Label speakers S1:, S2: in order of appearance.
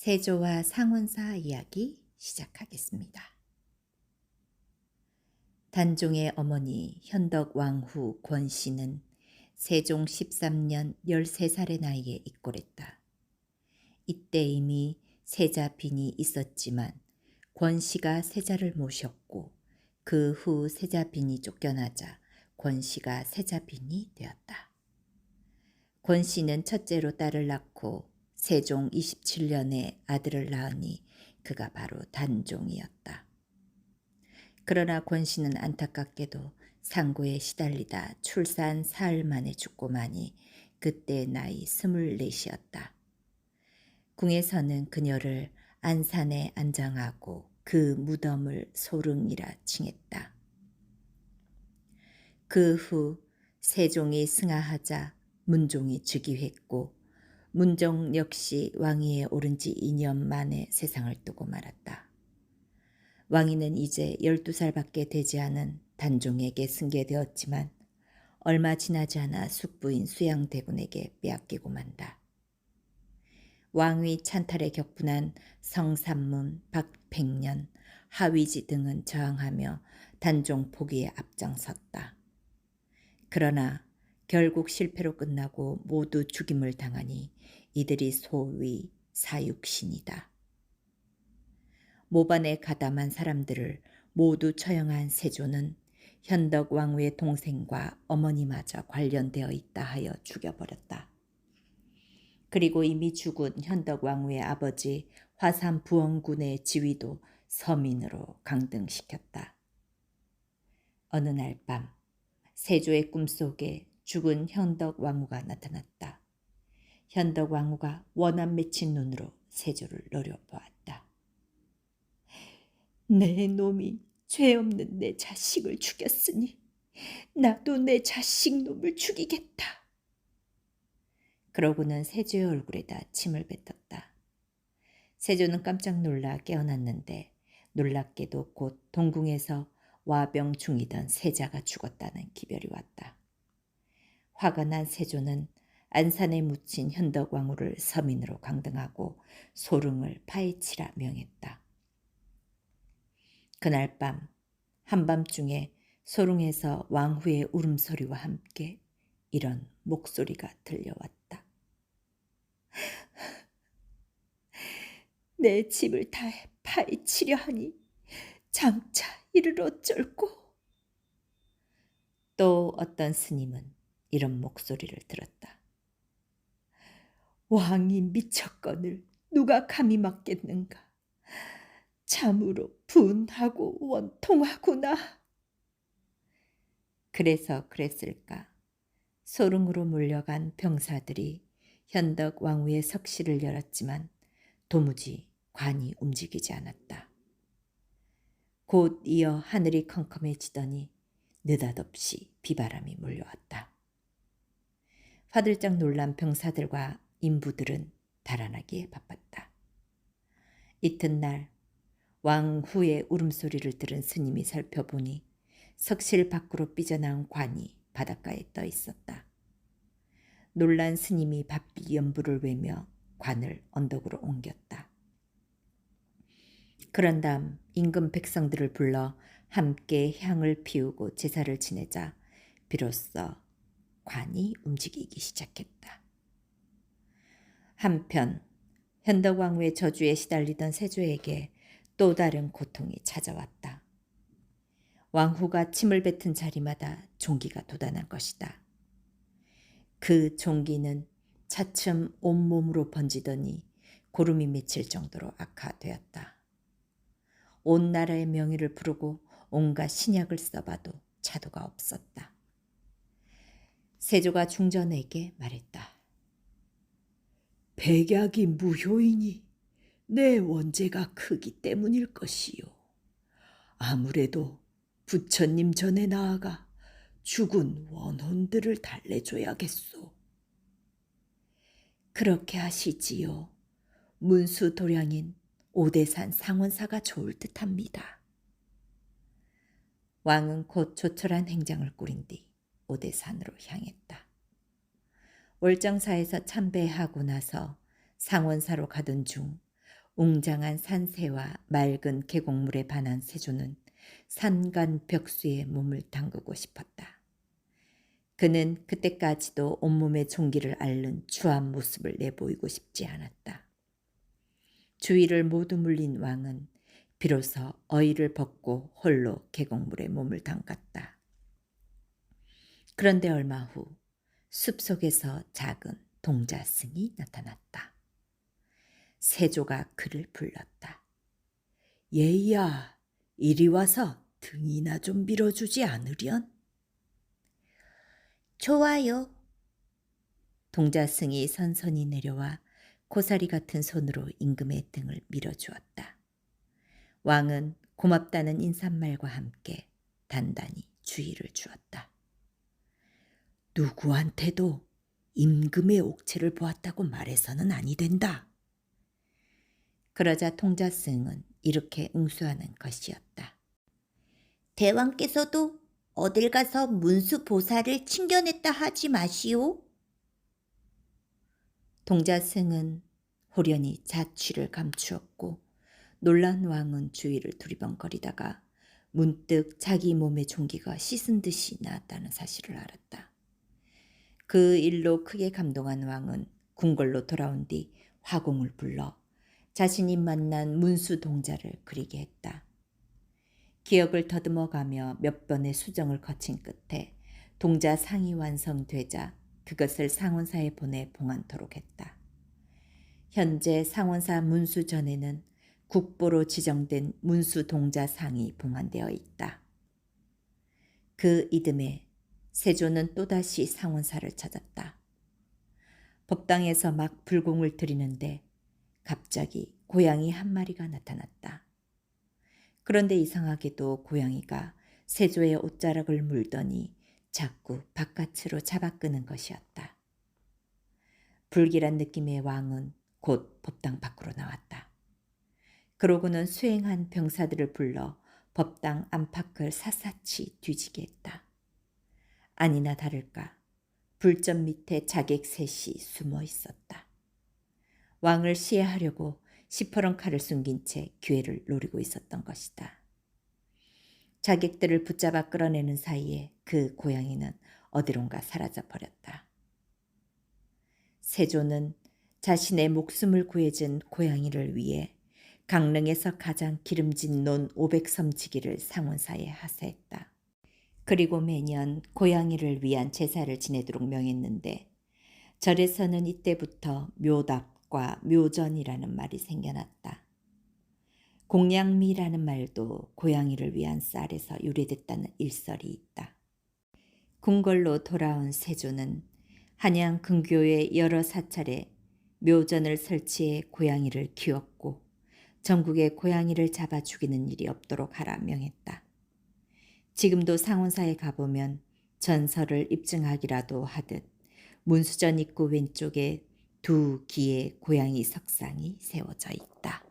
S1: 세조와 상원사 이야기 시작하겠습니다. 단종의 어머니 현덕왕후 권씨는 세종 13년 13살의 나이에 입골했다. 이때 이미 세자빈이 있었지만 권씨가 세자를 모셨고 그 후 세자빈이 쫓겨나자 권씨가 세자빈이 되었다. 권씨는 첫째로 딸을 낳고 세종 27년에 아들을 낳으니 그가 바로 단종이었다. 그러나 권씨는 안타깝게도 상고에 시달리다 출산 사흘 만에 죽고마니 그때 나이 24이었다. 궁에서는 그녀를 안산에 안장하고 그 무덤을 소릉이라 칭했다. 그 후 세종이 승하하자 문종이 즉위했고 문종 역시 왕위에 오른 지 2년 만에 세상을 뜨고 말았다. 왕위는 이제 12살밖에 되지 않은 단종에게 승계되었지만 얼마 지나지 않아 숙부인 수양대군에게 빼앗기고 만다. 왕위 찬탈에 격분한 성삼문, 박백년, 하위지 등은 저항하며 단종 포기에 앞장섰다. 그러나 결국 실패로 끝나고 모두 죽임을 당하니 이들이 소위 사육신이다. 모반에 가담한 사람들을 모두 처형한 세조는 현덕 왕후의 동생과 어머니마저 관련되어 있다 하여 죽여버렸다. 그리고 이미 죽은 현덕 왕후의 아버지 화산 부원군의 지위도 서민으로 강등시켰다. 어느 날 밤 세조의 꿈속에 죽은 현덕 왕후가 나타났다. 현덕 왕후가 원한 맺힌 눈으로 세조를 노려보았다. 내 놈이 죄 없는 내 자식을 죽였으니 나도 내 자식 놈을 죽이겠다. 그러고는 세조의 얼굴에다 침을 뱉었다. 세조는 깜짝 놀라 깨어났는데 놀랍게도 곧 동궁에서 와병 중이던 세자가 죽었다는 기별이 왔다. 화가 난 세조는 안산에 묻힌 현덕왕후를 서민으로 강등하고 소릉을 파헤치라 명했다. 그날 밤 한밤중에 소릉에서 왕후의 울음소리와 함께 이런 목소리가 들려왔다. 내 집을 다 파헤치려 하니 장차 이를 어쩔꼬. 또 어떤 스님은 이런 목소리를 들었다. 왕이 미쳤거늘 누가 감히 막겠는가. 참으로 분하고 원통하구나. 그래서 그랬을까. 소릉으로 몰려간 병사들이 현덕 왕후의 석실을 열었지만 도무지 관이 움직이지 않았다. 곧 이어 하늘이 컴컴해지더니 느닷없이 비바람이 몰려왔다. 화들짝 놀란 병사들과 인부들은 달아나기에 바빴다. 이튿날 왕후의 울음소리를 들은 스님이 살펴보니 석실 밖으로 삐져나온 관이 바닷가에 떠 있었다. 놀란 스님이 바삐 연부를 외며 관을 언덕으로 옮겼다. 그런 다음 임금 백성들을 불러 함께 향을 피우고 제사를 지내자 비로소 관이 움직이기 시작했다. 한편 현덕왕후의 저주에 시달리던 세조에게 또 다른 고통이 찾아왔다. 왕후가 침을 뱉은 자리마다 종기가 돋아난 것이다. 그 종기는 차츰 온몸으로 번지더니 고름이 맺힐 정도로 악화되었다. 온 나라의 명의를 부르고 온갖 신약을 써봐도 차도가 없었다. 세조가 중전에게 말했다. 백약이 무효이니 내 원죄가 크기 때문일 것이요. 아무래도 부처님 전에 나아가 죽은 원혼들을 달래줘야겠소. 그렇게 하시지요. 문수 도량인 오대산 상원사가 좋을 듯합니다. 왕은 곧 조촐한 행장을 꾸린 뒤 오대산으로 향했다. 월정사에서 참배하고 나서 상원사로 가던 중 웅장한 산새와 맑은 계곡물에 반한 세조는 산간 벽수에 몸을 담그고 싶었다. 그는 그때까지도 온몸에 종기를 앓는 추한 모습을 내보이고 싶지 않았다. 주위를 모두 물린 왕은 비로소 어의를 벗고 홀로 계곡물에 몸을 담갔다. 그런데 얼마 후 숲속에서 작은 동자승이 나타났다. 세조가 그를 불렀다. 예희야, 이리 와서 등이나 좀 밀어주지 않으련? 좋아요. 동자승이 선선히 내려와 고사리 같은 손으로 임금의 등을 밀어주었다. 왕은 고맙다는 인사말과 함께 단단히 주의를 주었다. 누구한테도 임금의 옥체를 보았다고 말해서는 아니 된다. 그러자 동자승은 이렇게 응수하는 것이었다. 대왕께서도 어딜 가서 문수 보살을 칭견했다 하지 마시오. 동자승은 호련히 자취를 감추었고 놀란 왕은 주위를 두리번거리다가 문득 자기 몸의 종기가 씻은 듯이 나았다는 사실을 알았다. 그 일로 크게 감동한 왕은 궁궐로 돌아온 뒤 화공을 불러 자신이 만난 문수 동자를 그리게 했다. 기억을 더듬어가며 몇 번의 수정을 거친 끝에 동자 상이 완성되자 그것을 상원사에 보내 봉안토록 했다. 현재 상원사 문수전에는 국보로 지정된 문수 동자 상이 봉안되어 있다. 그 이듬해 세조는 또다시 상원사를 찾았다. 법당에서 막 불공을 들이는데 갑자기 고양이 한 마리가 나타났다. 그런데 이상하게도 고양이가 세조의 옷자락을 물더니 자꾸 바깥으로 잡아끄는 것이었다. 불길한 느낌의 왕은 곧 법당 밖으로 나왔다. 그러고는 수행한 병사들을 불러 법당 안팎을 샅샅이 뒤지게 했다. 아니나 다를까 불점 밑에 자객 셋이 숨어 있었다. 왕을 시해하려고 시퍼런 칼을 숨긴 채 기회를 노리고 있었던 것이다. 자객들을 붙잡아 끌어내는 사이에 그 고양이는 어디론가 사라져 버렸다. 세조는 자신의 목숨을 구해준 고양이를 위해 강릉에서 가장 기름진 논 500섬지기를 상원사에 하사했다. 그리고 매년 고양이를 위한 제사를 지내도록 명했는데 절에서는 이때부터 묘답과 묘전이라는 말이 생겨났다. 공양미라는 말도 고양이를 위한 쌀에서 유래됐다는 일설이 있다. 궁궐로 돌아온 세조는 한양 근교의 여러 사찰에 묘전을 설치해 고양이를 키웠고 전국에 고양이를 잡아 죽이는 일이 없도록 하라 명했다. 지금도 상원사에 가보면 전설을 입증하기라도 하듯 문수전 입구 왼쪽에 두 기의 고양이 석상이 세워져 있다.